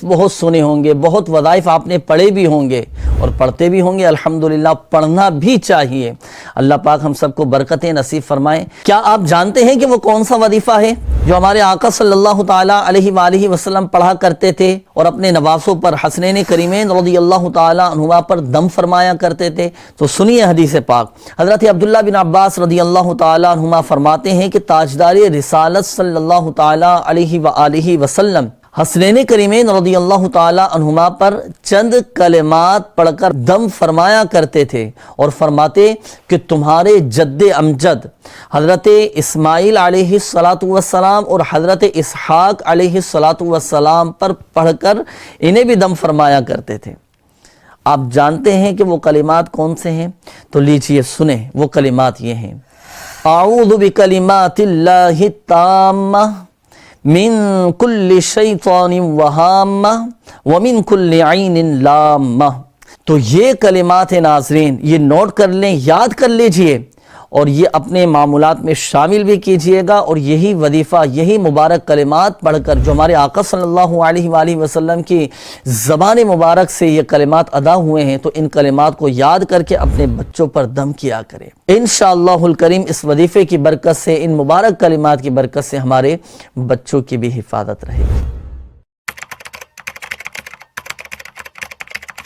بہت سنے ہوں گے، بہت وظائف آپ نے پڑھے بھی ہوں گے اور پڑھتے بھی ہوں گے، الحمدللہ پڑھنا بھی چاہیے۔ اللہ پاک ہم سب کو برکتیں نصیب فرمائیں۔ کیا آپ جانتے ہیں کہ وہ کون سا وظیفہ ہے جو ہمارے آقا صلی اللہ تعالیٰ علیہ وآلہ وسلم پڑھا کرتے تھے اور اپنے نواسوں پر، حسنین کریمین رضی اللہ تعالیٰ عنہما پر دم فرمایا کرتے تھے؟ تو سنیے حدیث پاک۔ حضرت عبداللہ بن عباس رضی اللہ تعالیٰ عنہما فرماتے ہیں کہ تاجدار رسالت صلی اللہ تعالیٰ علیہ وآلہ وسلم حسنین کریمین رضی اللہ تعالیٰ عنہما پر چند کلمات پڑھ کر دم فرمایا کرتے تھے اور فرماتے کہ تمہارے جد امجد حضرت اسماعیل علیہ السلام اور حضرت اسحاق علیہ السلام پر پڑھ کر انہیں بھی دم فرمایا کرتے تھے۔ آپ جانتے ہیں کہ وہ کلمات کون سے ہیں؟ تو لیجئے سنیں، وہ کلمات یہ ہیں: اعوذ بکلمات اللہ التامہ من کل شیطان وہامہ ومن کل عین لامہ۔ تو یہ کلمات ہیں ناظرین، یہ نوٹ کر لیں، یاد کر لیجئے اور یہ اپنے معمولات میں شامل بھی کیجئے گا، اور یہی وظیفہ، یہی مبارک کلمات پڑھ کر جو ہمارے آقا صلی اللہ علیہ وآلہ وسلم کی زبان مبارک سے یہ کلمات ادا ہوئے ہیں، تو ان کلمات کو یاد کر کے اپنے بچوں پر دم کیا کریں۔ انشاءاللہ الکریم اس وظیفے کی برکت سے، ان مبارک کلمات کی برکت سے ہمارے بچوں کی بھی حفاظت رہے گی۔